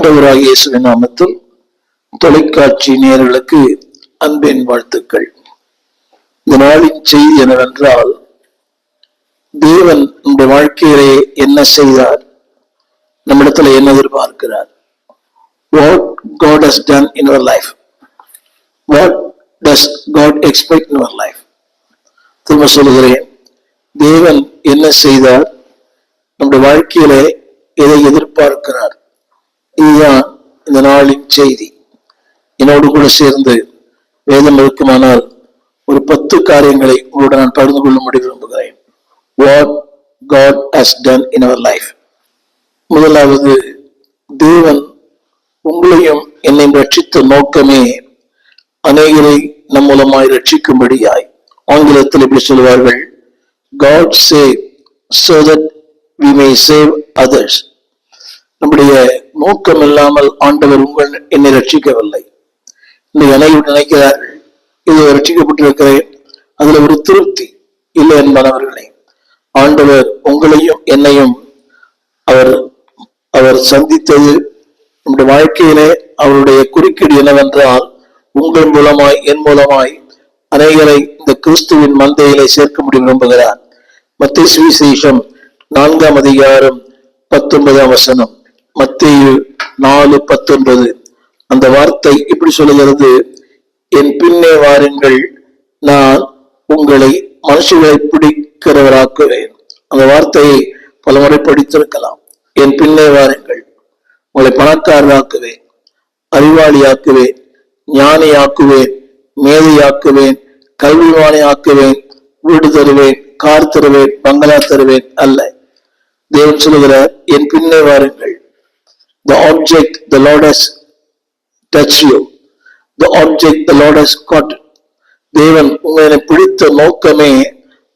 ஆண்டவராகிய இயேசுவின் நாமத்தில் தொலைக்காட்சி நேயர்களுக்கு அன்பின் வாழ்த்துக்கள். இந்த நாளின் செய்தி என்னவென்றால், தேவன் நம்முடைய வாழ்க்கையிலே என்ன செய்தார், நம்மிடத்துல என்ன எதிர்பார்க்கிறார். What God has done in our life. What does God expect in our life? திரும்ப சொல்லுகிறேன், தேவன் என்ன செய்தார், நம்முடைய வாழ்க்கையிலே எதை எதிர்பார்க்கிறார். இதுதான் இந்த நாளின் செய்தி. என்னோடு கூட சேர்ந்து வேதம் இருக்குமானால் ஒரு 10 காரியங்களை உங்களுடன் நான் பகிர்ந்து கொள்ளும்படி விரும்புகிறேன். What God has done in our life. முதலாவது, தேவன் உங்களையும் என்னை ரட்சித்த நோக்கமே அநேகரை நம் மூலமாய் ரட்சிக்கும்படியாய். ஆங்கிலத்தில் இப்படி சொல்வார்கள், God save so that we may save others. நம்முடைய நோக்கம் இல்லாமல் ஆண்டவர் என்னை ரட்சிக்கவில்லை. இந்த அனைவரும் நினைக்கிறார்கள், இது ரட்சிக்கப்பட்டிருக்கிறேன், அதுல ஒரு திருப்தி இல்லை என்பனவர்களே. ஆண்டவர் உங்களையும் என்னையும் அவர் சந்தித்தது நம்முடைய வாழ்க்கையிலே அவருடைய குறுக்கீடு என்னவென்றால், உங்கள் மூலமாய் என் மூலமாய் அநேகரை இந்த கிறிஸ்துவின் மந்தையிலே சேர்க்க முடியும் விரும்புகிறார். மத்தேயு சுவிசேஷம் 4ஆம் அதிகாரம் 19ஆம் வசனம், மத்தேயு 4:19. அந்த வார்த்தை இப்படி சொல்லுகிறது, என் பின்னே வாருங்கள், நான் உங்களை மனுஷர்களை பிடிக்கிறவராக்குவேன். அந்த வார்த்தையை பலமுறை படித்திருக்கலாம். என் பின்னே வாருங்கள், உங்களை பணக்காரராக்குவேன், அறிவாளியாக்குவேன், ஞானியாக்குவேன், மேதையாக்குவேன், கல்விவானை ஆக்குவேன், வீடு தருவேன், கார் தருவேன், பங்களா தருவேன் அல்ல. தேவன் சொல்லுகிறார், என் பின்னே வாருங்கள். The object the Lord has touched you. The object the Lord has caught. தேவன் உங்களை பிடித்த நோக்கமே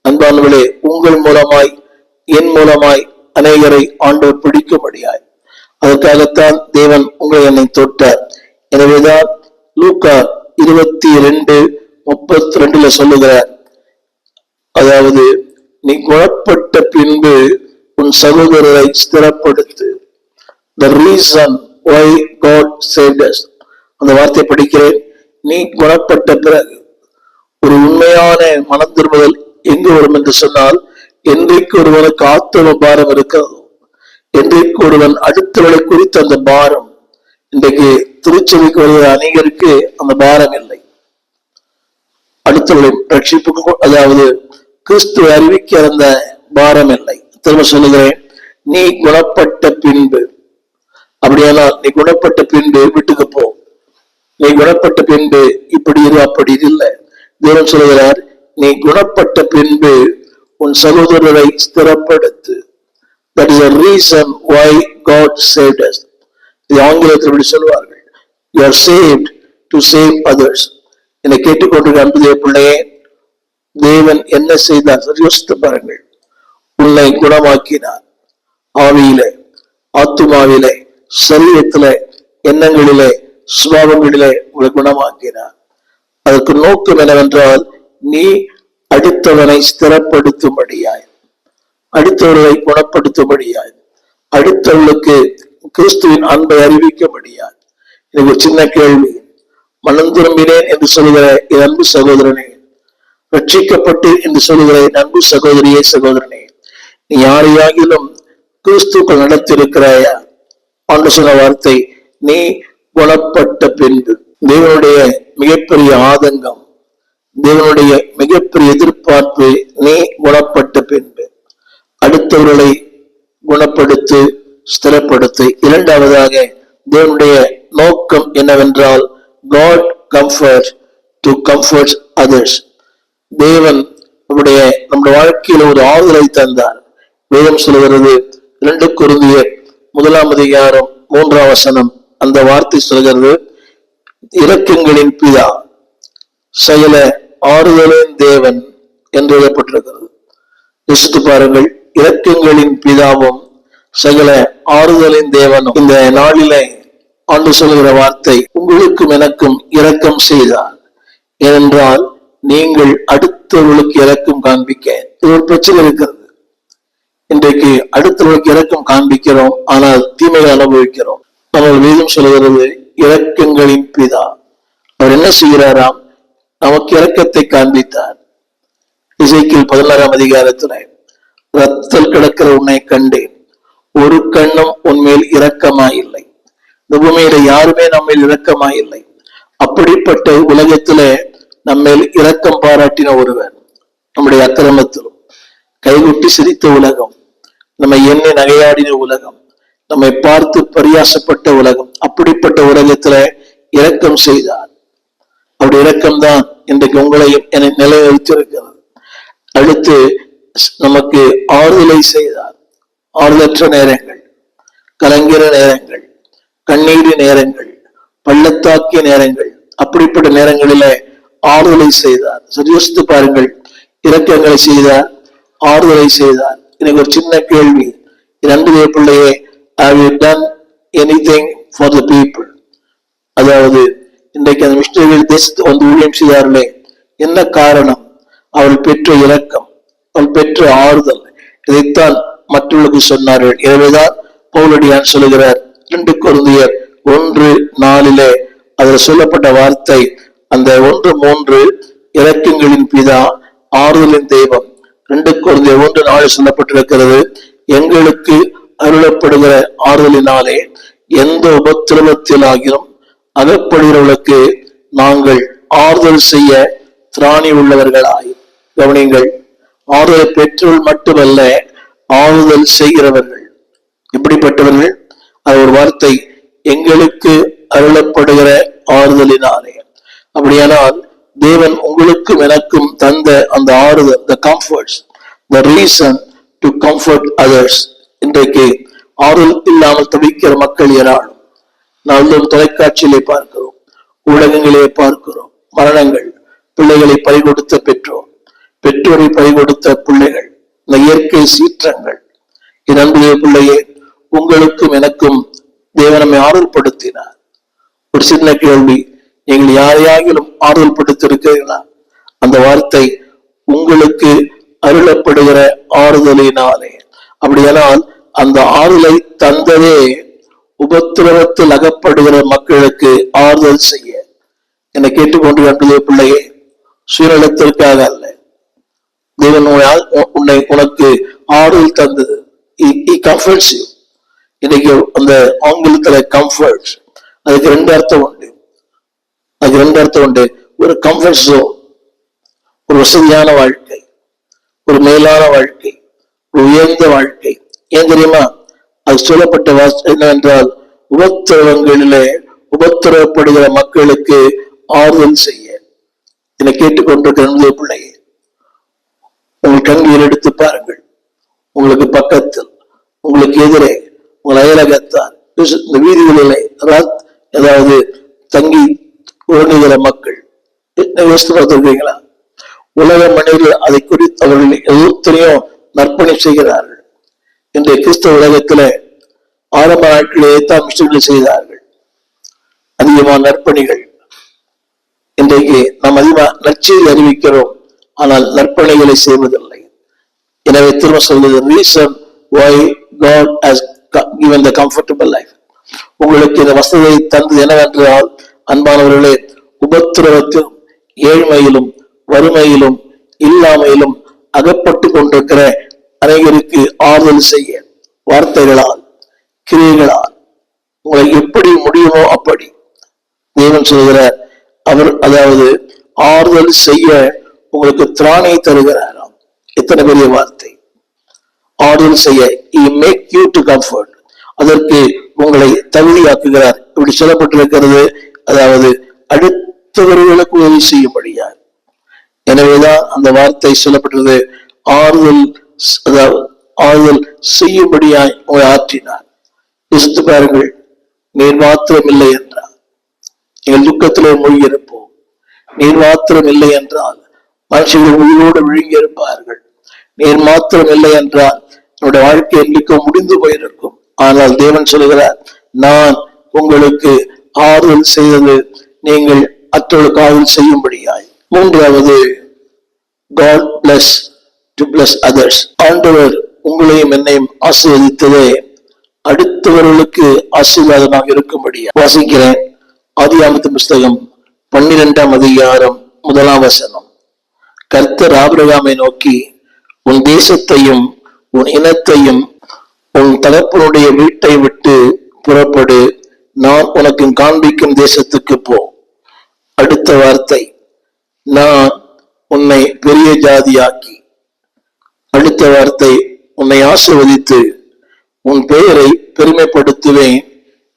அன்பானவர்களே, உங்கள் மூலமாய் என் மூலமாய் அநேகரை ஆண்டவர் பிடிக்கும்படியாய். அதற்காகத்தான் தேவன் உங்களை என்னை தொட்டார். எனவேதான் லூக்கா 22:32 சொல்லுகிறார், அதாவது நீ குணப்பட்ட பின்பு உன் சகோதரரை ஸ்திரப்படுத்து. The reason why God saved us. அந்த வார்த்தை படிக்கிறேன், நீ குணப்பட்ட பிறகு. ஒரு உண்மையான மனம் திரும்புதல் எங்கு வரும் என்று சொன்னால், என்றைக்கு ஒருவனுக்கு ஆத்தும பாரம் இருக்கிறதோ, என்றைக்கு ஒருவன் அடுத்தவர்களை குறித்த அந்த பாரம். இன்றைக்கு திருச்சபைக்கு வருகிற அநேகருக்கு அந்த பாரம் இல்லை. அடுத்தவர்களை ரட்சிப்புக்கு, அதாவது கிறிஸ்துவ அறிவிக்க அந்த பாரம் இல்லை. திரும்ப சொல்லுகிறேன், நீ குணப்பட்ட பின்பு. அப்படியானால் நீ குணப்பட்ட பின்பு வீட்டுக்கு போ. நீ குணப்பட்ட பின்பு இப்படி இரு, அப்படி இல்லை. தேவன் சொல்லுகிறார், நீ குணப்பட்ட பின்பு உன் சகோதரரை ஸ்திரப்படுத்து. That is the reason why God saved us. இது ஆங்கிலத்தில் இப்படி சொல்வார்கள், you are saved to save others. என்னை கேட்டுக்கொண்டிருக்க அன்புடைய பிள்ளையே, தேவன் என்ன செய்தார் யோசித்து பாருங்கள். உன்னை குணமாக்கினார். ஆவியிலே, ஆத்துமாவிலே, சரீரத்திலே, எண்ணங்களிலே, சுபாவங்களிலே உங்களை குணமாக்கினார். அதற்கு நோக்கம் என்னவென்றால், நீ அடுத்தவனை ஸ்திரப்படுத்தும்படியாய், அடுத்தவர்களை குணப்படுத்தும்படியாய், அடுத்தவர்களுக்கு கிறிஸ்துவின் அன்பை அறிவிக்கும்படியாய். எனக்கு ஒரு சின்ன கேள்வி, மனம் திரும்பினேன் என்று சொல்கிற என் அன்பு சகோதரனே, ரட்சிக்கப்பட்டு என்று சொல்லுகிற என் அன்பு சகோதரியே, சகோதரனே, நீ யாரையாகிலும் கிறிஸ்துக்கள் நடத்திருக்கிறாயா? ஆண்டு சொன்ன வார்த்தை, நீ குணப்பட்ட பின்பு. தேவனுடைய மிகப்பெரிய ஆதங்கம், தேவனுடைய மிகப்பெரிய எதிர்பார்ப்பு, நீ குணப்பட்ட பின்பு அடுத்தவர்களை குணப்படுத்து, ஸ்திரப்படுத்து. இரண்டாவதாக, தேவனுடைய நோக்கம் என்னவென்றால், God comfort to comfort others. தேவன் நம்முடைய வாழ்க்கையில் ஒரு ஆறுதலை தந்தார். வேதம் சொல்கிறது, 2 கொரிந்தியர் 1ஆம் அதிகாரம் 3ஆம் வசனம், அந்த வார்த்தை சொல்கிறது, இரக்கங்களின் பிதா, சகல ஆறுதலின் தேவன் என்று எழுதப்பட்டிருக்கிறது. யோசித்து பாருங்கள், இரக்கங்களின் பிதாவும் சகல ஆறுதலின் தேவனும். இந்த நாளிலே ஆண்டு சொல்கிற வார்த்தை, உங்களுக்கும் எனக்கும் இரக்கம் செய்தார். ஏனென்றால் நீங்கள் அடுத்தவர்களுக்கு இரக்கம் காண்பிக்க. இது ஒரு பிரச்சனை இருக்கிறது. இன்றைக்கு அடுத்தவர்களுக்கு இரக்கம் காண்பிக்கிறோம், ஆனால் தீமையை அனுபவிக்கிறோம். நம்ம வேதம் சொல்கிறது இரக்கங்களின் பிதா. அவர் என்ன செய்கிறாராம்? நமக்கு இரக்கத்தை காண்பித்தார். எசேக்கியேல் 16ஆம் அதிகாரத்துல, ரத்தல் கிடக்கிற உன்னை கண்டேன், ஒரு கண்ணும் உன்மேல் இரக்கமாயில்லை. இந்த பூமியில யாருமே நம்ம இரக்கமாயில்லை. அப்படிப்பட்ட உலகத்துல நம்மேல் இரக்கம் பாராட்டின ஒருவர், நம்முடைய அக்கிரமத்திலும் கைகுட்டி சிரித்த உலகம், நம்மை எண்ணி நகையாடின உலகம், நம்மை பார்த்து பரியாசப்பட்ட உலகம், அப்படிப்பட்ட உலகத்துல இரக்கம் செய்தார். அவருடைய இரக்கம்தான் இன்றைக்கு உங்களையும் என்னை நிலைநிறுத்தியிருக்கிறது. அடுத்து நமக்கு ஆறுதலை செய்தார். ஆறுதற்ற நேரங்கள், கலங்கிற நேரங்கள், கண்ணீர் நேரங்கள், பள்ளத்தாக்கிய நேரங்கள், அப்படிப்பட்ட நேரங்களில ஆறுதலை செய்தார். யோசித்து பாருங்கள், இரக்கங்களை செய்தார், ஆறுதலை செய்தார். எனக்கு ஒரு சின்ன கேள்வி, நண்புடைய பிள்ளையே, have you done anything for the people? அதாவது இன்றைக்கு அந்த மிஷனரிகள் தேசத்தை வந்து ஊழியம் செய்தார்களே, என்ன காரணம்? அவள் பெற்ற இரக்கம், அவள் பெற்ற ஆறுதல், இதைத்தான் மற்றவர்களுக்கு சொன்னார்கள். எனவேதான் பவுலடியான் சொல்லுகிறார் 2 கொரிந்தியர் 1:4 அதில் சொல்லப்பட்ட வார்த்தை, அந்த 1:3 இரக்கங்களின் பிதா, ஆறுதலின் தெய்வம். 2 கொரிந்தியர் 1:4 சொல்லப்பட்டிருக்கிறது, எங்களுக்கு அருளப்படுகிற ஆறுதலினாலே எந்த உபத்திரவத்திலாகிலும் அகப்படுகிறவர்களுக்கு நாங்கள் ஆறுதல் செய்ய திராணி உள்ளவர்களாய். கவனிங்கள், ஆறுதலை பெற்றவர்கள் மட்டுமல்ல, ஆறுதல் செய்கிறவர்கள். எப்படிப்பட்டவர்கள்? அது ஒரு வார்த்தை, எங்களுக்கு அருளப்படுகிற ஆறுதலினாலே. அப்படியானால் தேவன் உங்களுக்கும் எனக்கும் தந்த அந்த ஆறுதல், the comforts, the reason to comfort others. இன்றைக்கு ஆறுதல் இல்லாமல் தவிக்கிற மக்கள் ஏராளம். நாளும் தொலைக்காட்சியிலே பார்க்கிறோம், ஊடகங்களே பார்க்கிறோம். மரணங்கள், பிள்ளைகளை பறிகொடுத்த பெற்றோர், பெற்றோரை பறிகொடுத்த பிள்ளைகள், இந்த இயற்கை சீற்றங்கள். என் அன்புடைய பிள்ளையே, உங்களுக்கும் எனக்கும் தேவன் நம்மை ஆறுதல்படுத்தினார். ஒரு சின்ன கேள்வி, நீங்கள் யாரையாகிலும் ஆறுதல் படுத்திருக்கிறீர்களா? அந்த வார்த்தை, உங்களுக்கு அருளப்படுகிற ஆறுதலினாலே. அப்படியானால் அந்த ஆறுதலை தந்ததே உபத்திரவத்தில் அகப்படுகிற மக்களுக்கு ஆறுதல் செய்ய. என்னை கேட்டுக்கொண்டு அன்புடைய பிள்ளையே, சுயநலத்திற்காக அல்ல, தேவன் உனக்கு ஆறுதல் தந்தது. இன்னைக்கு அந்த ஆங்கிலத்துல கம்ஃபர்ட், அதுக்கு 2 அர்த்தம் உண்டு. அதுக்கு 2 அர்த்தம் உண்டு. ஒரு கம்ஃபர்ட் ஜோன், ஒரு வசதியான வாழ்க்கை, ஒரு மேலான வாழ்க்கை, ஒரு உயர்ந்த வாழ்க்கை. ஏன் தெரியுமா? அது சொல்லப்பட்ட என்னவென்றால், உபத்திரவங்களிலே உபத்திரவப்படுகிற மக்களுக்கு ஆறுதல் செய்ய. என்னை கேட்டுக்கொண்டிருக்கிற பிள்ளையே, உங்கள் கண்களில் எடுத்து பாருங்கள். உங்களுக்கு பக்கத்தில், உங்களுக்கு எதிரே, உங்கள் அயலகத்தார், இந்த வீதிகளிலே ஏதாவது தங்கி உறங்குகிற மக்கள் யோசித்து பார்த்திருக்கீங்களா? உலக மனிதர்கள் அதை குறித்து அவர்கள் எத்தனையும் நற்பணி செய்கிறார்கள். இன்றைய கிறிஸ்தவ உலகத்துல ஆரம்ப நாட்களிலே தான் மிஷனரிகள் செய்தார்கள் அதிகமான நற்பணிகள். இன்றைக்கு நாம் அதிகமாக நற்செய்தி அறிவிக்கிறோம், ஆனால் நற்பணிகளை செய்வதில்லை. எனவே திரும்ப சொல்வது, reason why God has given the comfortable life. உங்களுக்கு இந்த வசதியை தந்தது என்னவென்றால், அன்பானவர்களே, உபத்திரவத்திலும் ஏழ்மையிலும் வறுமையிலும் இல்லாமையிலும் அகப்பட்டு கொண்டிருக்கிற அனைவருக்கு ஆறுதல் செய்ய, வார்த்தைகளால், கிரியைகளால், உங்களை எப்படி முடியுமோ அப்படி தேவன் சொல்கிறார். அவர் அதாவது ஆறுதல் செய்ய உங்களுக்கு திராணை தருகிறாராம். எத்தனை பெரிய வார்த்தை! ஆறுதல் செய்ய, he make you to comfort. அதற்கு உங்களை தகுதியாக்குகிறார். இப்படி சொல்லப்பட்டிருக்கிறது, அதாவது அடுத்தவர்களுக்கு உதவி செய்யும்படியார். எனவேதான் அந்த வார்த்தை சொல்லப்பட்டது, ஆறுதல், அதாவது ஆறுதல் செய்யும்படியாய் உங்களை ஆற்றினார். யோசித்து பாருங்கள், நீர் மாத்திரம் இல்லை என்றால் எங்கள் துக்கத்திலே மூழ்கி இருப்போம். நீர் மாத்திரம் இல்லை என்றால் மனுஷர்கள் உயிரோடு விழுங்கி இருப்பார்கள். நீர் மாத்திரம் இல்லை என்றால் என்னுடைய வாழ்க்கை என்றைக்கோ முடிந்து போயிருக்கும். ஆனால் தேவன் சொல்கிறார், நான் உங்களுக்கு ஆறுதல் செய்தது நீங்கள் மற்றவர்களுக்கு ஆறுதல் செய்யும்படியாய். 3வது, God bless to bless others. ஆண்டவர் உங்களையும் என்னையும் ஆசீர்வதித்ததே அடுத்தவர்களுக்கு ஆசீர்வாதமாக இருக்கும்படியா. வாசிக்கிறேன். ஆதியாகமத்தின் புஸ்தகம் 12ஆம் அதிகாரம் 1ஆம் வசனம். கர்த்தர் ஆபிரகாமை நோக்கி, உன் தேசத்தையும் உன் இனத்தையும் உன் தகப்பனுடைய வீட்டை விட்டு புறப்படு, நான் உனக்கு காண்பிக்கும் தேசத்துக்கு போ. அடுத்த வார்த்தை, நான் உன்னை பெரிய ஜாதியாக்கி. அடுத்த வார்த்தை, உன்னை ஆசீர்வதித்து உன் பெயரை பெருமைப்படுத்துவேன்,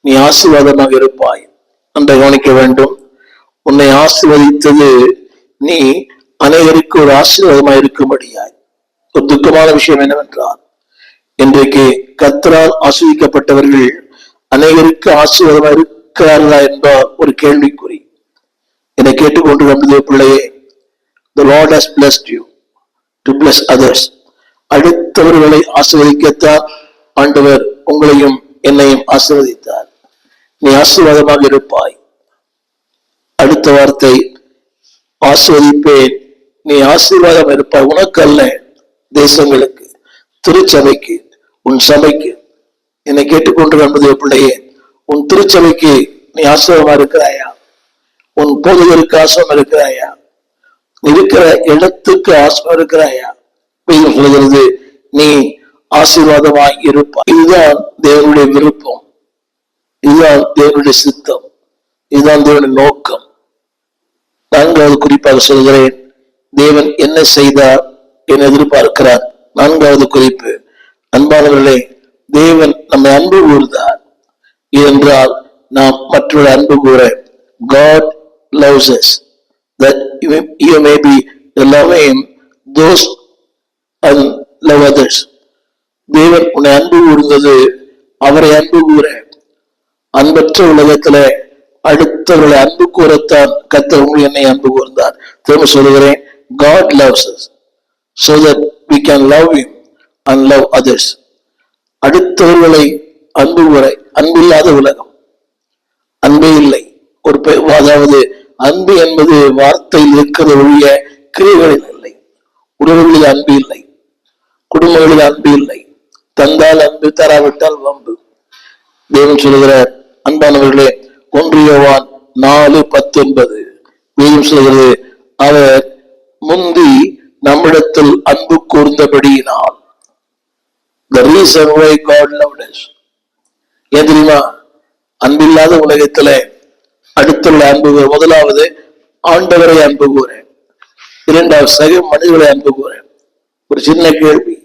நீ ஆசீர்வாதமாக இருப்பாய். அந்த கவனிக்க வேண்டும். உன்னை ஆசீர்வதித்தது நீ அனைவருக்கு ஒரு ஆசீர்வாதமாக இருக்கும்படியாய். ஒரு துக்கமான விஷயம் என்னவென்றால், இன்றைக்கு கர்த்தரால் ஆசீர்வதிக்கப்பட்டவர்கள் அனைவருக்கு ஆசீர்வாதமாக இருக்கிறார்களா என்பார் ஒரு கேள்விக்குறி. என்னை கேட்டுக்கொண்டு வந்தது பிள்ளையே, the Lord has blessed you to bless others. அடுத்தவர்களை ஆசீர்வதிக்கத்தான் ஆண்டவர் உங்களையும் என்னையும் ஆசீர்வதித்தார். நீ ஆசீர்வாதமாக இருப்பாய். அடுத்த வார்த்தை, ஆசீர்வதிப்பேன், நீ ஆசீர்வாதம் இருப்பாய். உனக்கு அல்ல, தேசங்களுக்கு, திருச்சபைக்கு, உன் சபைக்கு. என்னை கேட்டுக்கொண்டு என்பது பிள்ளையே, உன் திருச்சபைக்கு நீ ஆசீர்வாதமா இருக்கிறாயா? உன் போதகருக்கு ஆசீர்வாதம் இருக்கிறாயா? இருக்கிற இடத்துக்கு ஆசீர்வாதம் இருக்கிறாயா? சொல்கிறது, நீ ஆசீர்வாதமாய் இருப்பாய். இதுதான் தேவனுடைய விருப்பம், இதுதான் தேவனுடைய சித்தம், இதுதான் தேவனுடைய நோக்கம். 4வது குறிப்பாக சொல்கிறேன், தேவன் என்ன செய்தார் என எதிர்பார்க்கிறார். 4வது குறிப்பு, அன்பானவர்களே, தேவன் நம்மை அன்பு கூர்ந்தார் என்றால் நாம் மற்றொரு அன்பு கூற. God loves us that you may be loving those and love others. தேவன் உன்னை அன்பு கூர்ந்தது அவரை அன்பு கூற. அன்பற்ற உலகத்துல அடுத்தவர்களை அன்பு கூறத்தான் கர்த்தர் உங்களை என்னை அன்பு கூர்ந்தார். திரும்ப சொல்லுகிறேன், God loves us so that we can love him and love others. அடுத்தவர்களை அன்பு கூற. அன்பில்லாத உலகம், அன்பே இல்லை. அதாவது அன்பு என்பது வார்த்தையில் இருக்கிற ஒழிய கிரியைகளில் இல்லை. உறவுகளில் அன்பு இல்லை, குடும்பங்களில் அன்பு இல்லை. தந்தால் அன்பு, தராவிட்டால் வம்பு. தேவன் சொல்கிறார், அன்பானவர்களே, 1 யோவான் 4:19 தேவன் சொல்கிறது, அவர் முந்தி நம்மிடத்தில் அன்பு கூர்ந்தபடியினால். The reason why God loved us. ஏன் தெரியுமா? அன்பில்லாத உலகத்துல அடுத்துள்ள அன்பு கூற. முதலாவது ஆண்டவரை அன்பு கூற, 2வது சக மனிதர்களை அன்பு கூற. ஒரு சின்ன கேள்வி,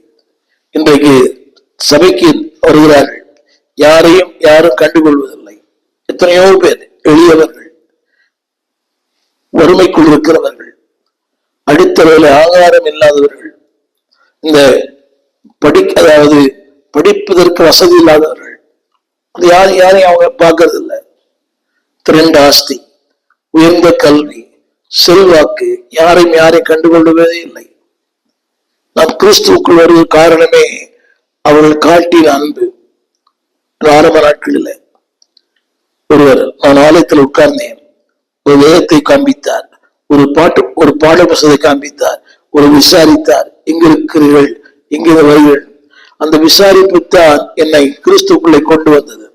இன்றைக்கு சபைக்கு வருகிறார்கள், யாரும் கண்டுகொள்வதில்லை. எத்தனையோ பேர் எளியவர்கள், வறுமைக்குள் இருக்கிறவர்கள், அடுத்த வேலை ஆகாரம் இல்லாதவர்கள், இந்த அதாவது படிப்பதற்கு வசதி இல்லாதவர்கள், யாரையும் அவங்க பார்க்கறது இல்லை. திரண்ட ஆஸ்தி, உயர்ந்த கல்வி, செல்வாக்கு, யாரையும் கண்டுகொள்வதே இல்லை. நாம் கிறிஸ்துவுக்குள் வருவது காரணமே அவர்கள் காட்டின அன்பு. ஆரம்ப நாட்களில் ஒருவர், நான் ஆலயத்தில் உட்கார்ந்தேன், ஒரு வேதத்தை காண்பித்தார், ஒரு பாட புத்தகத்தை காண்பித்தார், ஒரு விசாரித்தார், எங்க இருக்கிறீர்கள், எங்கே வருகிறீர்கள். அந்த விசாரிப்பு தான் என்னை கிறிஸ்துக்குள்ளே கொண்டு வந்தது.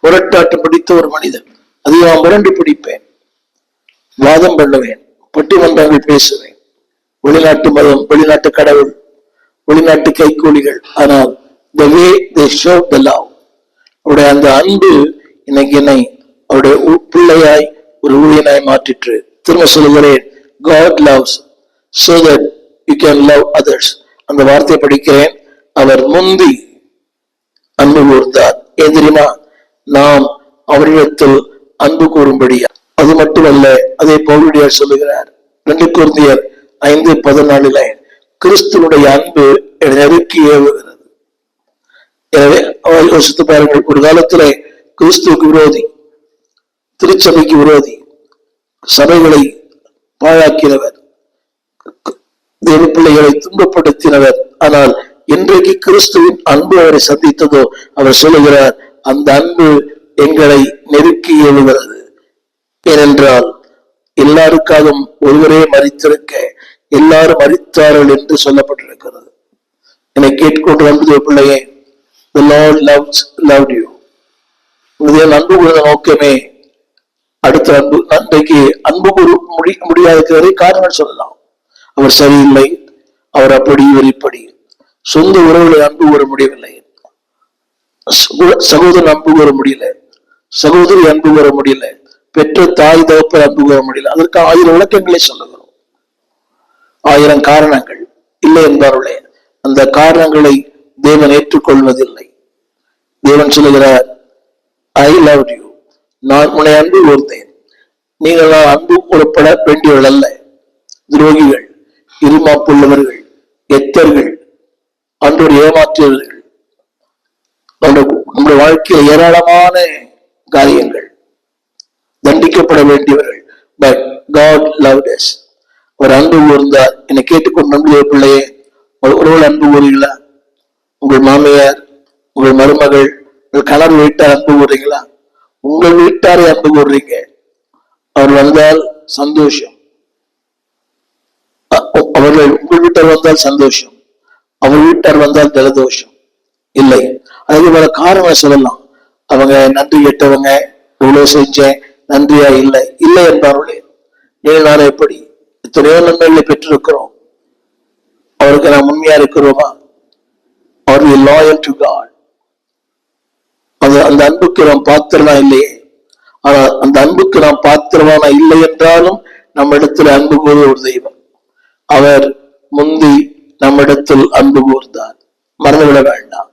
முரட்டாட்டம் பிடித்த ஒரு மனிதன், அதை நான் முரண்டு பிடிப்பேன், வாதம் பண்ணுவேன், பட்டிமன்றங்கள் பேசுவேன், வெளிநாட்டு மதம், வெளிநாட்டு கடவுள், வெளிநாட்டு கைக்கூலிகள். ஆனால் the way they showed the love, அவருடைய அந்த அன்பு இன்னைக்கு என்னை அவருடைய பிள்ளையாய் ஒரு ஊழியனாய் மாற்றிற்று. திரும்ப சொல்லுகிறேன், God loves so that you can love others. அந்த வார்த்தையை படிக்கிறேன், அவர் முந்தி அன்பு கூர்ந்தார். ஏன் தெரியுமா? நாம் அவரிடத்தில் அன்பு கூறும்படியா. அது மட்டுமல்ல, அதே பவுலடியார் சொல்லுகிறார் 2 கொரிந்தியர் 5:14, கிறிஸ்துவனுடைய அன்பு நெருக்கி ஏவுகிறது. எனவே அவர் யோசித்து பாருங்கள், ஒரு காலத்துல கிறிஸ்துவுக்கு விரோதி, திருச்சபைக்கு விரோதி, சபைகளை பாழாக்கினவர், தேவ பிள்ளைகளை துன்பப்படுத்தினவர். ஆனால் இன்றைக்கு கிறிஸ்துவின் அன்பு அவரை சந்தித்ததோ, அவர் சொல்லுகிறார், அந்த அன்பு எங்களை நெருக்கி எழுகிறது. ஏனென்றால் எல்லாருக்காகவும் ஒருவரே மரித்திருக்க எல்லாரும் மரித்தார்கள் என்று சொல்லப்பட்டிருக்கிறது. என்னை கேட்டுக்கொண்டு வந்தது பிள்ளையே, the Lord loved you. அன்பு கூறுத நோக்கமே அடுத்த அன்பு அன்றைக்கு அன்பு முடியாத காரணங்கள் சொல்லலாம். அவர் சரியில்லை, அவர் அப்படி இவர் இப்படி, சொந்த உறவுகளை அன்பு கூற முடியவில்லை, சகோதரன் அன்பு கூற முடியல, சகோதரி அன்பு கூற முடியல, பெற்ற தாய் தகப்பர் அன்பு கூற முடியல. அதற்கு 1000 விளக்கங்களை சொல்லுகிறோம், 1000 காரணங்கள் இல்லை என்பார்களே. அந்த காரணங்களை தேவன் ஏற்றுக்கொள்வதில்லை. தேவன் சொல்லுகிறார், ஐ லவ் யூ, நான் உன்னை அன்பு கூர்ந்தேன். நீங்கள் அன்பு கூறப்பட வேண்டியவர்கள் அல்ல, துரோகிகள், இருமாப்புள்ளவர்கள், எத்தர்கள், அன்றோடு ஏமாற்றியவர்கள். நம்முடைய வாழ்க்கையில் ஏராளமான காரியங்கள், தண்டிக்கப்பட வேண்டியவர்கள். But God loved us. ஒரு அன்பு கூர்ந்தார். என்னை கேட்டுக்கொண்டு நம்பிய பிள்ளையே, ஒருவர்கள் அன்பு கூறுங்களா? உங்கள் மாமியார், உங்கள் மருமகள், உங்கள் கணவர் வீட்டார் அன்பு கூறுறீங்களா? உங்கள் வீட்டாரை அன்பு கூறுறீங்க. அவர் வந்தால் சந்தோஷம், அவர்கள் உங்கள் வீட்டார் வந்தால் சந்தோஷம், அவர் வீட்டார் வந்தால் ஜலதோஷம். இல்லை, அதுக்கு வேற காரணம் சொல்லலாம். அவங்க நன்றி கேட்டவங்க, இவ்வளவு செஞ்சேன், நன்றியா இல்லை இல்லை என்பார்களே. நீங்க எப்படி எத்தனையோ நன்மைகளை பெற்றிருக்கிறோம், அவருக்கு நாம் உண்மையா இருக்கிறோமா? Are we loyal to God? அந்த அன்புக்கு நாம் பாத்திரமா இல்லையே. ஆனால் அந்த அன்புக்கு நாம் பாத்திரமான இல்லை என்றாலும் நம்ம இடத்துல அன்பு கூற ஒரு தெய்வம். அவர் முந்தி நம்மிடத்தில் அன்பு கூர்ந்தார், மறந்துவிட வேண்டாம்.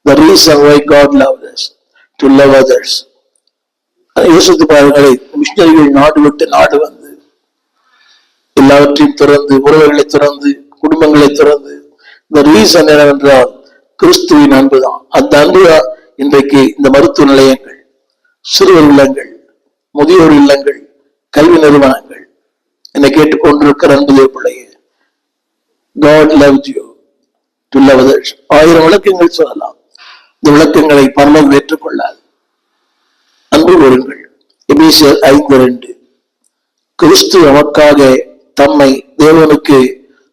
The reason why God loved us, to love others. யோசித்து பாருங்களை, மிஷனரிகள் நாடு விட்டு நாடு வந்து எல்லாவற்றையும் திறந்து, உறவுகளை திறந்து, குடும்பங்களை திறந்து, இந்த ரீசன் என்னவென்றால் கிறிஸ்துவின் அன்புதான். அந்த அன்புதான் இன்றைக்கு இந்த மருத்துவ நிலையங்கள், சிறுவர் இல்லங்கள், முதியோர் இல்லங்கள், கல்வி நிறுவனங்கள், என்னை கேட்டுக்கொண்டிருக்கிற அன்புடைய பிள்ளையே, God loves you to love others. 1000 விளக்கங்கள் சொல்லலாம். இந்த விளக்கங்களை பரலோகம் ஏற்றுக்கொள்ளாது. அன்பு கூறுங்கள். எபேசியர் 5:2. கிறிஸ்து நமக்காக தம்மை தேவனுக்கு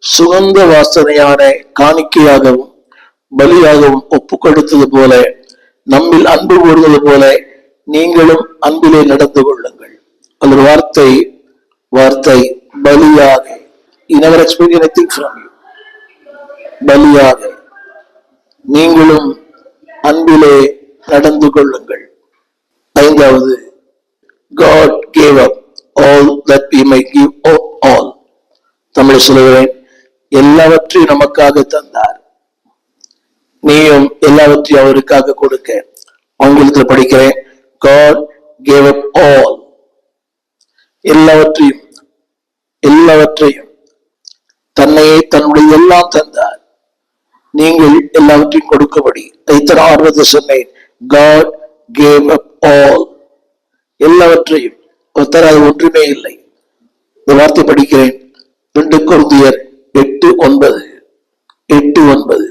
சுகந்த வாசனையான காணிக்கையாகவும் பலியாகவும் ஒப்பு கொடுத்தது போல, நம்மில் அன்பு கூறுவது போல நீங்களும் அன்பிலே நடந்து கொள்ளுங்கள். அந்த வார்த்தை பலியாக. You never expect anything from you. பலியாக நீங்களும் அன்பிலே நடந்து கொள்ளுங்கள். 5வது, God gave up all that we might give all. Tamil சொல்லுகிறேன், எல்லாவற்றையும் நமக்காக தந்தார். நீயும் எல்லாவற்றையும் அவருக்காக கொடுக்க. ஆங்கிலத்தில் படிக்கிறேன், God gave up all. எல்லாவற்றையும் தன்னையே தன்னுடைய எல்லாம் தந்தார். நீங்கள் எல்லாவற்றையும் கொடுக்கபடி. இத்தனை ஆர்வத்தை சொன்னேன். God gave up all. எல்லாவற்றையும் தராது ஒன்றுமே இல்லை. இந்த வார்த்தை படிக்கிறேன், 2 கொரிந்தியர் 8:9.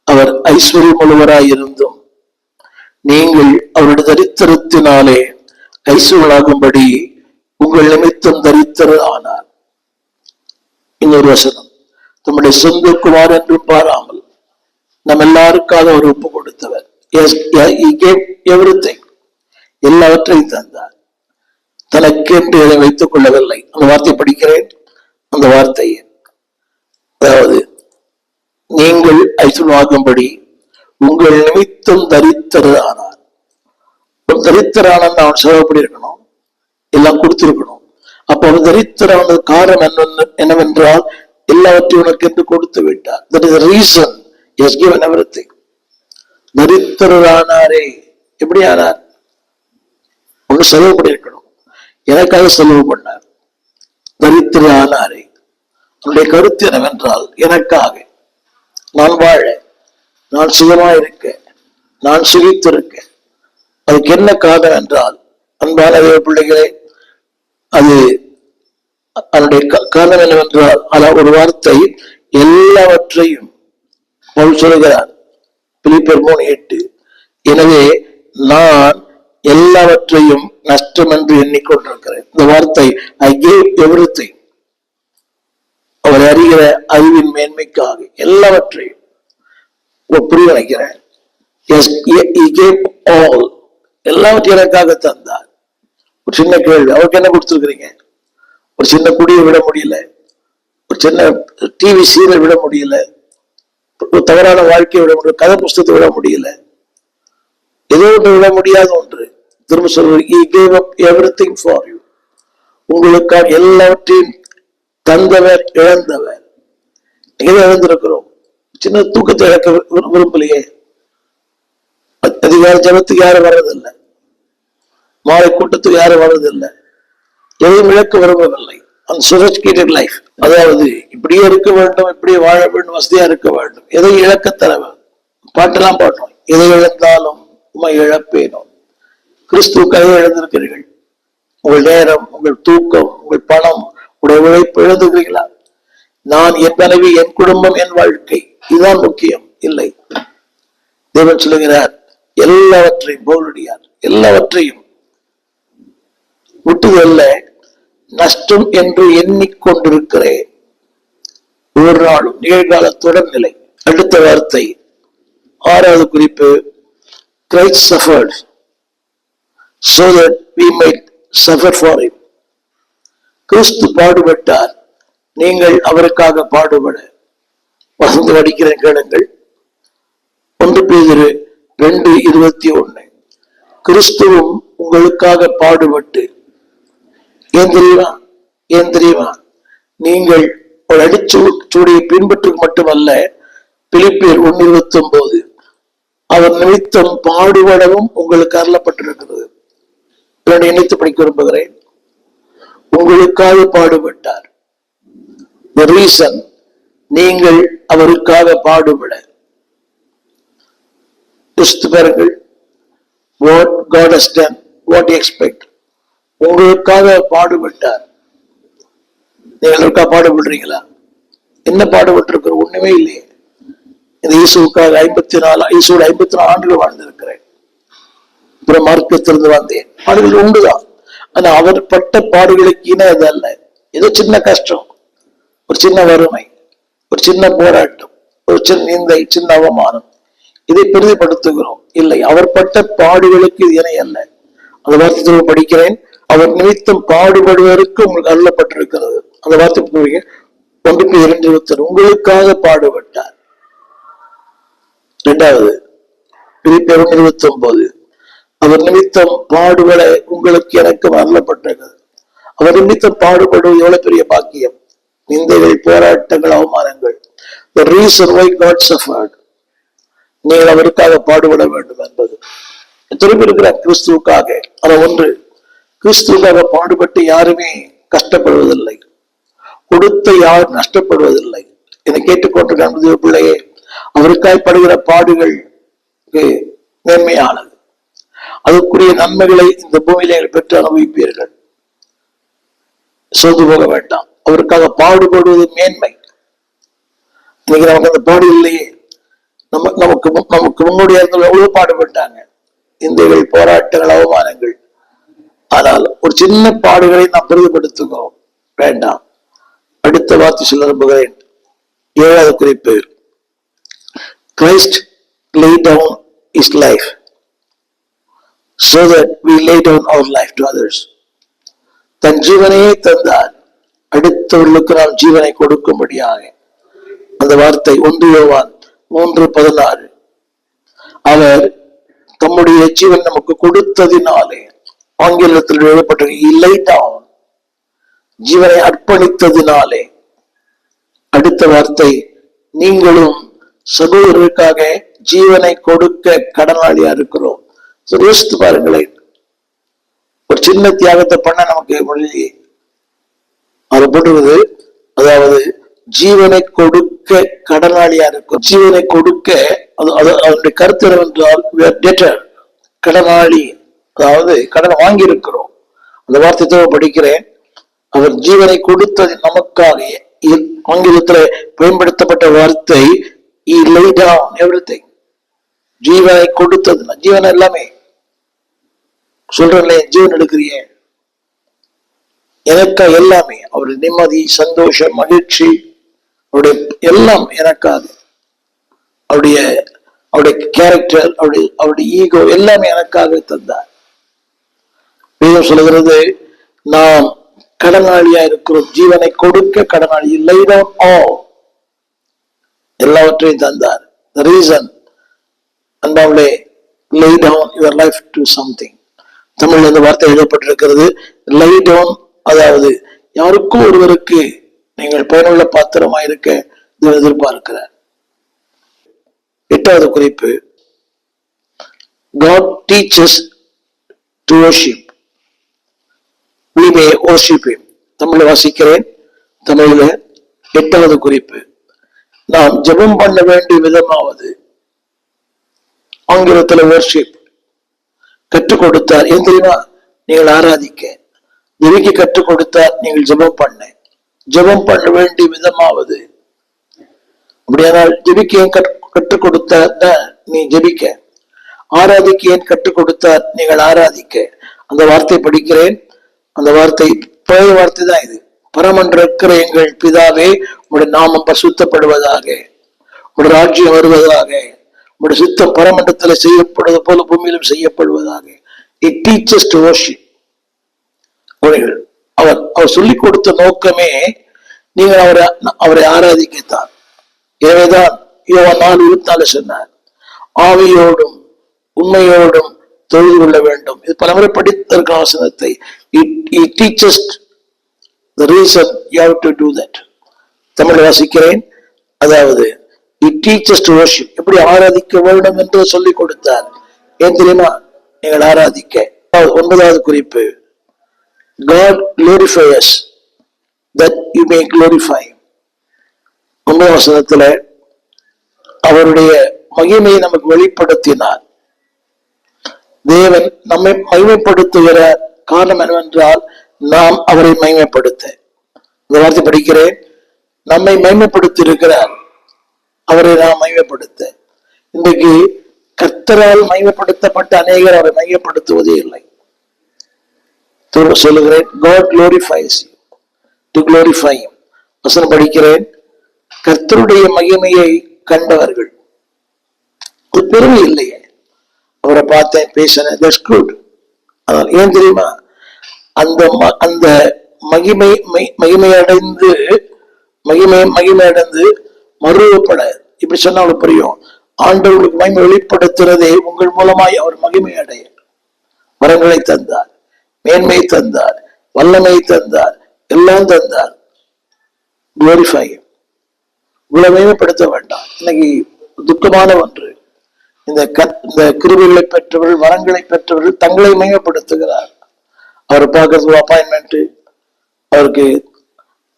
அவர் ஐஸ்வர்யம் உள்ளவராய் இருந்தும் நீங்கள் அவருடைய தரித்திரத்தினாலே ஐஸ்வர்யமாகும்படி உங்கள் நிமித்தம் தரித்திரர் ஆனார். இன்னொரு வசனம், நம்முடைய சொந்த குமார் என்றும் பாராமல் நம்ம எல்லாருக்காக அவர் ஒப்பு கொடுத்தவர். எல்லாவற்றையும் தந்தார், தனக்கென்று எதை வைத்துக் கொள்ளவில்லை. அந்த வார்த்தை படிக்கிறேன். அந்த வார்த்தையை, அதாவது நீங்கள் ஐஸ்வர்யமாகும்படி உங்கள் நிமித்தம் தரித்திரர் ஆனார். தரித்திரான அவன் சேவைப்படி இருக்கணும், எல்லாம் கொடுத்திருக்கணும். அப்ப அவன் தரித்திரான காரணம் என்னவென்றால் எல்லாவற்றையும் உனக்கு என்று கொடுத்து விட்டார். That is the reason he has given everything. தரித்திரரானாரே. எப்படி ஆனார்? ஒன்று செலவு பண்ணியிருக்கணும், எனக்காக செலவு பண்ணார். தரித்திர ஆனாரே. அவருடைய கருத்து என்னவென்றால், எனக்காக நான் வாழ, நான் சுகமாயிருக்க, நான் சுகித்திருக்க. அதுக்கு என்ன காரணம் என்றால், அன்பான பிள்ளைகளே, அது அதனுடைய காரணம் என்னவென்றால், ஒரு வார்த்தை, எல்லாவற்றையும் பவுல் சொல்கிறார், பிலிப்பியர் 3:8. எனவே நான் எல்லாவற்றையும் நஷ்டம் என்று எண்ணிக்கொண்டிருக்கிறேன். இந்த வார்த்தை I gave everything. அவர் அறிகிற அறிவின் மேன்மைக்காக எல்லாவற்றையும் புரிய வைக்கிறேன். Yes, he gave all. எல்லாவற்றையும் எனக்காக தந்தார். ஒரு சின்ன கேள்வி, அவருக்கு என்ன கொடுத்துருக்கிறீங்க? ஒரு சின்ன குடியை விட முடியல, ஒரு சின்ன டிவி சீரியல் விட முடியல, ஒரு தவறான வாழ்க்கையை விட முடியல, கதை புஸ்தகத்தை விட முடியல, ஏதோ ஒன்று விட முடியாத ஒன்று. திரும்ப சொல்வது, he gave up everything for you. உங்களுக்காக எல்லாவற்றையும் தந்தவர், இழந்தவர். எதை இழந்திருக்கிறோம்? சின்ன தூக்கத்தை இழக்க விரும்பலையே. அதிகார ஜபத்துக்கு யாரும் வர்றதில்லை, மாலை கூட்டத்துக்கு யாரும் வர்றதில்லை, எதையும் இழக்க விரும்பவில்லை. அந்த சொபிஸ்டிகேட்டட் லைஃப், அதாவது இப்படியே இருக்க வேண்டும், இப்படியே வாழ வேண்டும், வசதியா இருக்க வேண்டும், எதை இழக்க தர வேண்டும். பாட்டெல்லாம் பாட்டோம், எதை இழந்தாலும் உண்மை இழப்பேனும். கிறிஸ்துவுக்காக இழந்திருக்கிறீர்கள். உங்கள் நேரம், உங்கள் தூக்கம், உங்கள் பணம், உங்களுடைய உழைப்பு இழந்துக்கிறீங்களா? நான், என் மனைவி, என் குடும்பம், என் வாழ்க்கை, இதுதான் முக்கியம். இல்லை, தேவன் சொல்லுகிறார், எல்லாவற்றையும் போலடியார், எல்லாவற்றையும் விட்டுதல்ல, நஷ்டம் என்று எண்ணிக்கொண்டிருக்கிறேன். ஒரு நாளும் நிகழ்கால தொடர்நிலை. அடுத்த வார்த்தை, 6வது குறிப்பு, Christ suffered so that we might suffer for him. கிறிஸ்து பாடுபட்டார், நீங்கள் அவருக்காக பாடுபட. வசந்து படிக்கிற கேளுங்கள். 1 பேதுரு 2:21. கிறிஸ்துவும் உங்களுக்காக பாடுபட்டு, ஏன் தெரியுமா? நீங்கள் ஒரு அடிச்சூடியை பின்பற்றுக்கு மட்டுமல்ல, பிலிப்பியர் 1:29, அவர் நிமித்தம் பாடுபடவும் உங்களுக்கு அருளப்பட்டிருக்கிறது. இணைத்து படிக்க விரும்புகிறேன். உங்களுக்காக பாடுபட்டார். The reason, நீங்கள் அவருக்காக பாடுபட. பாருங்கள், what God has done, what you expect. உங்களுக்காக பாடுபட்டார். நீங்கள் பாடுபடுறீங்களா? என்ன பாடுபட்டு ஒண்ணுமே இல்லையே. இந்த இயேசுக்காக 54 ஆண்டுகள் வாழ்ந்திருக்கிறேன், அப்புறம் மார்க்கத்திலிருந்து வந்தேன். பாடுகள் உண்டுதான், ஆனா அவர் பட்ட பாடுகளுக்கு இணை அது அல்ல. ஏதோ சின்ன கஷ்டம், ஒரு சின்ன வறுமை, ஒரு சின்ன போராட்டம், ஒரு சின்ன நிந்தை, சின்ன அவமானம், இதை பெரிதுபடுத்துகிறோம். இல்லை, அவர் பட்ட பாடுகளுக்கு இது இணை அல்ல. அந்த வார்த்தை படிக்கிறேன், அவர் நிமித்தம் பாடுபடுவதற்கு உங்களுக்கு அருளப்பட்டிருக்கிறது. அந்த வார்த்தை 1 பேதுரு 2:21, உங்களுக்காக பாடுபட்டார். 2வது பிலிப்பியர் 1:29, அவர் நிமித்தம் பாடுபட உங்களுக்கு எனக்கு அருளப்பட்டிருக்கிறது. அவர் நிமித்தம் பாடுபடுவது எவ்வளவு பெரிய பாக்கியம். நிந்தைகள், போராட்டங்கள், அவமானங்கள். The reason why God suffered, நீங்கள் அவருக்காக பாடுபட வேண்டும் என்பது. திரும்பி இருக்கிற கிறிஸ்துவுக்காக. ஆனா ஒன்று, கிறிஸ்துவுக்காக பாடுபட்டு யாருமே கஷ்டப்படுவதில்லை, கொடுத்த யாரும் நஷ்டப்படுவதில்லை. என்னை கேட்டுக்கொண்டிருக்கிற பிள்ளையே, அவருக்காய் படுகிற பாடுகள் மேன்மையானது. அதற்குரிய நன்மைகளை இந்த பூமியிலே பெற்று அனுபவிப்பீர்கள். சோர்ந்து போக வேண்டாம். அவருக்காக பாடுபடுவது மேன்மை. இன்னைக்கு நமக்கு அந்த பாடு இல்லையே. நமக்கு முன்னோடியா இருந்தவங்க எவ்வளவு பாடுபட்டாங்க, இந்தைகள், போராட்டங்கள், அவமானங்கள். ஆனால் ஒரு சின்ன பாடுகளை நாம் பெரிதுபடுத்துகிறோம். வேண்டாம். அடுத்த வார்த்தை சொல்ல விரும்புகிறேன். 7வது குறிப்பு, Christ laid down his life so that we lay down our life to others. தன் ஜீவனையே தந்தார், அடுத்தவர்களுக்கு நாம் ஜீவனை கொடுக்கும்படியாக. அந்த வார்த்தை 1 யோவான் 3:16. அவர் தம்முடைய ஜீவன் நமக்கு கொடுத்ததினாலே, ஆங்கிலத்தில் எழுதப்பட்டது, he laid down, ஜீவனை அர்ப்பணித்ததினாலே. அடுத்த வார்த்தை, நீங்களும் சகோதரருக்காக ஜீவனை கொடுக்க கடனாளியா இருக்கிறோம். யோசித்து பாருங்களேன், ஒரு சின்ன தியாகத்தை பண்ண நமக்கு மொழி அது போட்டுவது, அதாவது ஜீவனை கொடுக்க கடனாளியா இருக்கும். ஜீவனை கொடுக்க, அதனுடைய கருத்து என்னவென்றால் கடனாளி, அதாவது கடன் வாங்கி இருக்கிறோம். அந்த வார்த்தை படிக்கிறேன், அவர் ஜீவனை கொடுத்தது நமக்காக. ஆங்கிலத்தில் பயன்படுத்தப்பட்ட வார்த்தை he laid down everything. ஜீவனை கொடுத்தது, ஜீவன் எல்லாமே சொல்றேன், ஜீவன் எடுக்கிறிய எனக்கா எல்லாமே. அவருடைய நிம்மதி, சந்தோஷம், மகிழ்ச்சி, அவருடைய எல்லாம் எனக்காக. அவருடைய அவருடைய கேரக்டர், அவருடைய ஈகோ எல்லாமே எனக்காக தந்தார். வேதம் சொல்லுகிறது, நாம் கடனாளியா இருக்கிறோம், ஜீவனை கொடுக்க கடனாளி. எல்லாவற்றையும் தந்தார். The reason, அன்பாவளே, lay down your life to something. தமிழ்ல இந்த வார்த்தை எழுதப்பட்டிருக்கிறது, lay down, அதாவது யாருக்கும் ஒருவருக்கு நீங்கள் பயனுள்ள பாத்திரமாயிருக்க எதிர்பார்க்கிறார். 8வது குறிப்பு, God teaches to worship. We may worship him. தமிழ்ல வாசிக்கிறேன். தமிழில 8வது குறிப்பு, நாம் ஜெபம் பண்ண வேண்டிய விதமாவது, ஆங்கிலத்தில் worship கற்றுக் கொடுத்தார். ஏன் தெரியுமா? நீங்கள் ஆராதிக்க. ஜெபிக்க கற்றுக் கொடுத்தார், நீங்கள் ஜெபம் பண்ண. ஜெபம் பண்ண வேண்டிய விதமாவது, அப்படியானால் ஜெபிக்க ஏன் கற்றுக் கொடுத்தார்? நீ ஜெபிக்க. ஆராதிக்க ஏன் கற்றுக் கொடுத்தார்? நீங்கள் ஆராதிக்க. அந்த வார்த்தை படிக்கிறேன். அந்த வார்த்தை பழைய வார்த்தை தான் இது. பரமன்றிருக்கிற எங்கள் பிதாவே, உங்களுடைய நாமம் பரிசுத்தப்படுவதாக, உங்களுடைய ராஜ்யம் வருவதாக, உங்களுடைய சித்தம் பரமண்டத்தில் செய்யப்படுவது போல பூமியிலும் செய்யப்படுவதாக. It teaches to worship. அவர் சொல்லிக் கொடுத்த நோக்கமே நீங்கள் அவரை ஆராதிக்கத்தான். எனவேதான் யோவான் 4:24 சொன்னார், ஆவியோடும் உண்மையோடும் தொழுது கொள்ள வேண்டும். இது பலமுறை படித்திருக்க வசனத்தை. It teaches the reason you have to do that. Tamil வாசிக்கிறேன். அதாவது it teaches to worship. எப்படி ஆராதிக்க வேண்டும் என்று சொல்லிக் கொடுத்தார். ஏன் தெரியுமா? நீங்கள் ஆராதிக்க. 9வது குறிப்பு, God glorify us that you may glorify him. 9வது வசனத்துல அவருடைய மகிமையை நமக்கு வெளிப்படுத்தினார். தேவன் நம்மை மகிமைப்படுத்துகிற காரணம் என்னவென்றால், நாம் அவரை மகிமைப்படுத்த. இந்த வார்த்தை படிக்கிறேன். நம்மை மகிமைப்படுத்தி இருக்கிறார், அவரை நாம் மகிமைப்படுத்த. இன்றைக்கு கர்த்தரால் மகிமைப்படுத்தப்பட்ட அநேகர் அவரை மகிமைப்படுத்துவதே இல்லை. சொல்லுகிறேன், God glorifies you to glorify him. வசனம் படிக்கிறேன். கர்த்தருடைய மகிமையை கண்டவர்கள், ஒரு பெருமை இல்லையே, அவரை பார்த்தேன், பேசினேன், that's good. ஆனால் ஏன் தெரியுமா? அந்த மகிமையடைந்து மறுவப்பட, இப்படி சொன்னா அவளுக்கு புரியும். ஆண்டவர்களுக்கு மகிமை வெளிப்படுத்துறதே உங்கள் மூலமாய் அவர் மகிமை அடைய வரங்களை தந்தார், மேன்மை தந்தார், வல்லமை தந்தார், எல்லாம் தந்தார். குளோரிஃபை. உங்களை மகிமைப்படுத்த வேண்டாம். இன்னைக்கு துக்கமான ஒன்று, இந்த கிருபைகளை பெற்றவர்கள், வரங்களை பெற்றவர்கள் தங்களை மகிமைப்படுத்துகிறார். அவர் பார்க்கறதுக்கு அப்பாயின்மெண்ட், அவருக்கு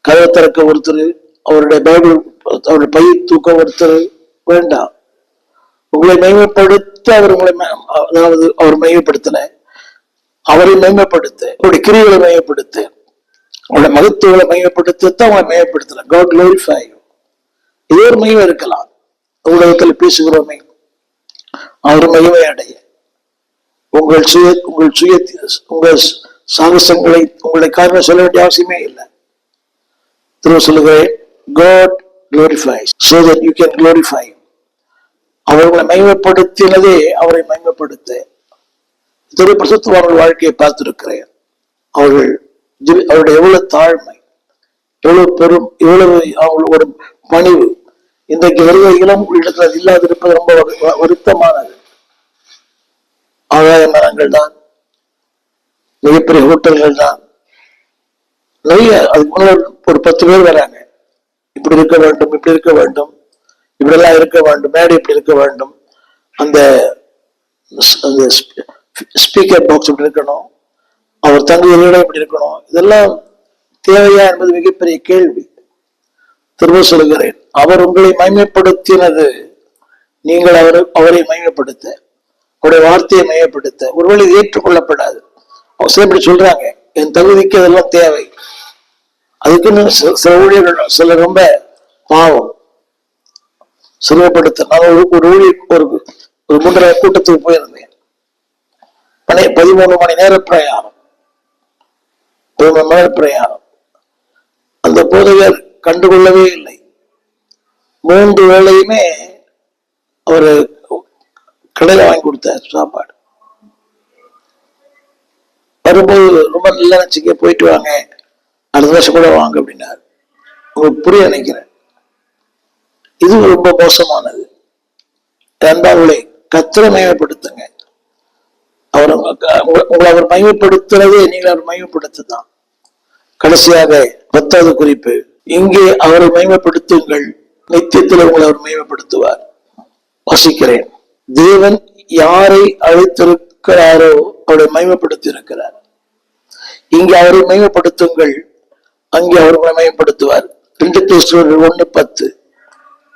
கதவை திறக்க ஒருத்தர், அவருடைய பைபிள், அவருடைய பை தூக்க ஒருத்தர் வேண்டாம். உங்களை மகிமைப்படுத்த அவர் உங்களை, அதாவது அவர் மகிமைப்படுத்தல, அவரை மகிமைப்படுத்த, அவருடைய கிரியைகளை மகிமைப்படுத்த, அவருடைய மகத்துவங்களை மகிமைப்படுத்தத்தான் அவங்களை மகிமைப்படுத்தல. God glorify you. இதே ஒரு மகிமை இருக்கலாம். உலகத்தில் பேசுகிறோமே, அவர் மகிமை அடைய. உங்கள் சாகசங்களை உங்களை காரணம் சொல்ல வேண்டிய அவசியமே இல்லை. திரும்ப சொல்லுகிறேன், God glorifies so that you can glorify him. அவர்களை மகிமைப்படுத்தினதே அவரை மகிமைப்படுத்த. பரிசுத்தவான்கள் வாழ்க்கையை பார்த்திருக்கிறேன். அவருடைய எவ்வளவு தாழ்மை, எவ்வளவு பெரும், எவ்வளவு அவங்களோட பணிவு. இன்றைக்கு வருகிற இளம் இடத்துல இல்லாதிருப்பது ரொம்ப வருத்தமானது. ஆதாய மரங்கள் தான், மிகப்பெரிய ஹோட்டல்கள் தான், நிறைய. அதுக்கு முன்னாடி ஒரு 10 பேர் வராங்க, இப்படி இருக்க வேண்டும், இப்படி இருக்க வேண்டும், இப்படி எல்லாம் இருக்க வேண்டும், மேடை இப்படி இருக்க வேண்டும், அந்த ஸ்பீக்கர் பாக்ஸ் இப்படி இருக்கணும், அவர் தங்குகிற இடம் இப்படி இருக்கணும். இதெல்லாம் தேவையா என்பது மிகப்பெரிய கேள்வி. திரும்ப சொல்லுகிறேன், அவர் உங்களை மகிமைப்படுத்தினது நீங்கள் அவரை மகிமைப்படுத்த, அவருடைய வார்த்தையை மையப்படுத்த. ஒருவேளை ஏற்றுக்கொள்ளப்படாது. அவங்க சில சொல்றாங்க, என் தகுதிக்கு அதெல்லாம் தேவை. அதுக்குன்னு சில ஊழியர்கள், சில ரொம்ப பாவம் சிறுமைப்படுத்த. நான் ஒரு ஒரு 3 கூட்டத்துக்கு போயிருந்தேன். 13 மணி நேர பிரயாணம், 13 மணி நேர பிரயாணம். அந்த போதகர் கண்டுகொள்ளவே இல்லை. 3 வேளையுமே அவர் கடையில் வாங்கி கொடுத்தார் சாப்பாடு. வரும்போது ரொம்ப நல்லா நினைச்சுக்க, போயிட்டு வாங்க, அடுத்த வருஷம் கூட வாங்க அப்படின்னாரு. உங்களுக்கு புரிய நினைக்கிறேன், இது ரொம்ப மோசமானது. இரண்டாவதை கர்த்தரை மகிமைப்படுத்துங்க. உங்களை அவர் மகிமைப்படுத்துறதே நீங்கள் அவர் மகிமைப்படுத்துதான். கடைசியாக 10வது குறிப்பு, இங்கே அவரை மகிமைப்படுத்துங்கள், நித்தியத்தில் உங்களை அவர் மகிமைப்படுத்துவார். வாசிக்கிறேன், தேவன் யாரை அழைத்திருக்கிறாரோ அவரை மகிமைப்படுத்தி இருக்கிறார். இங்கே அவரை மகிமைப்படுத்துங்கள், அங்கே அவர் மகிமைப்படுத்துவார். 2 Thessalonians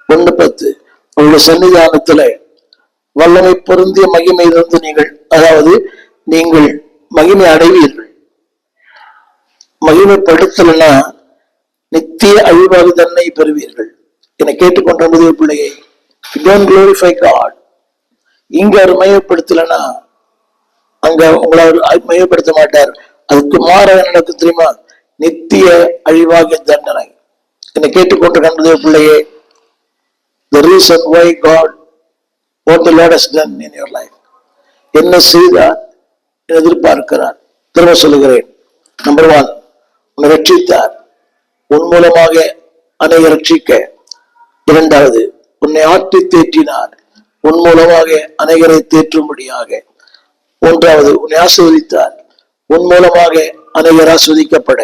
1:10 அவருடைய சன்னிதானத்துல வல்லமை பொருந்திய மகிமையிலிருந்து நீங்கள் மகிமை அடைவீர்கள். மகிமைப்படுத்தலன்னா நித்திய அழிவாக தன்னை பெறுவீர்கள். என்னை கேட்டுக்கொண்ட முதல் பிள்ளையை, don't glorify God. இங்க அவர் மையப்படுத்தலன்னா அங்க உங்களை அவர் மையப்படுத்த மாட்டார். அதுக்கு மாறாக நடக்கும் தெரியுமா? நித்திய அழிவாகிய தண்டனை. என்னை கேட்டுக்கொண்ட கண்டதே பிள்ளையே, the reason why God, what the Lord has done in your life, என்ன செய்தார் எதிர்பார்க்கிறார். திரும்ப சொல்லுகிறேன், நம்பர் 1, உன்னை ரட்சித்தார், உன் மூலமாக அநேக ரட்சிக்க. 2வது, உன்னை ஆற்றி தேற்றினார், உன் மூலமாக அநேகரை தேற்றும்படியாக. 3வது, உன்னை ஆசீர்வதித்தார், உன் மூலமாக அநேகர் ஆஸ்வதிக்கப்பட.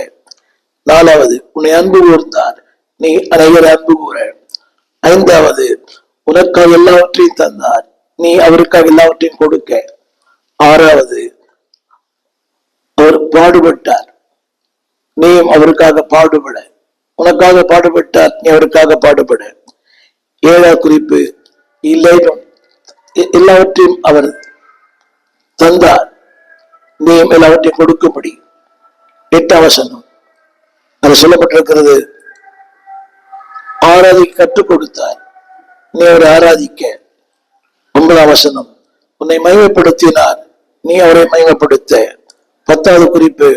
4வது, உன்னை அன்பு கூர்ந்தார், நீ அநேகரை அன்பு கூற. 5வது, உனக்காக எல்லாவற்றையும் தந்தார், நீ அவருக்காக எல்லாவற்றையும் கொடுக்க. 6வது, அவர் பாடுபட்டார், நீயும் அவருக்காக பாடுபட. உனக்காக பாடுபட்டார், நீ அவருக்காக பாடுபட. 7வது குறிப்பு, எல்லாவற்றையும் அவர் தந்தார், நீயும் எல்லாவற்றையும் கொடுக்கும்படி. 8வது வசனம் அது சொல்லப்பட்டிருக்கிறது, ஆராதிக்க கற்றுக் கொடுத்தார், நீ அவரை ஆராதிக்க. 9வது வசனம், உன்னை மகிமைப்படுத்தினார், நீ அவரை மகிமைப்படுத்த. 10வது குறிப்பு,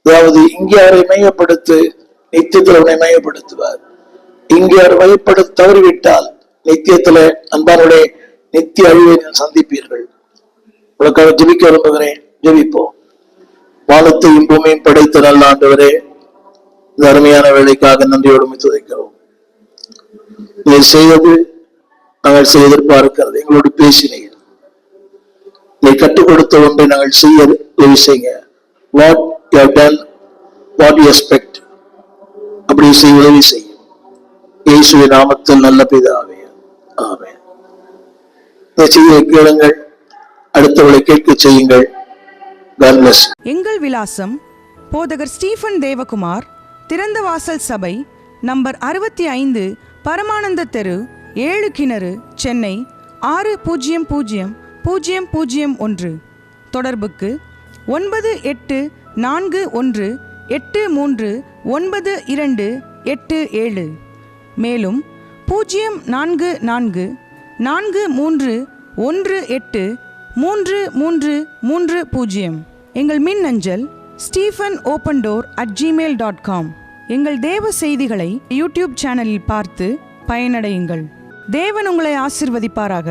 அதாவது இங்கே அவரை மகிமைப்படுத்து, நித்தியத்தில் உன்னை மகிமைப்படுத்துவார். இங்கே அவர் மகிமைப்படுத்த தவறிவிட்டால் நித்தியத்துல அன்பானுடைய நித்திய அழிவை சந்திப்பீர்கள். உனக்காக ஜெபிக்க விரும்புகிறேன், ஜெபிப்போம். வானத்தையும் பூமியும் படைத்த நல்ல ஆண்டவரே, இந்த அருமையான வேலைக்காக நன்றியோடு துதைக்கிறோம். நீ செய்வது நாங்கள் செய்ய எதிர்பார்க்கிறது, எங்களோடு பேசினீர், நீ கற்றுக் கொடுத்த ஒன்றை நாங்கள் செய்ய உதவி செய்யுங்க. What you have done, what you expect, அப்படி செய்ய உதவி செய்யும். இயேசுவின் நாமத்தில் நல்ல பிதாவே, ஆமென். கேளுங்கள், அடுத்தவளை கேட்க செய்யுங்கள். God bless. எங்கள் விலாசம் போதகர் ஸ்டீஃபன் தேவகுமார், திறந்த வாசல் சபை, நம்பர் 65, பரமானந்த தெரு, 7 கிணறு, சென்னை 600001. தொடர்புக்கு 9841839287. மேலும் 04431183330. எங்கள் மின்னஞ்சல் stephenopendor@gmail.com. எங்கள் தேவ செய்திகளை யூடியூப் சேனலில் பார்த்து பயனடையுங்கள். தேவன் உங்களை ஆசீர்வதிப்பாராக.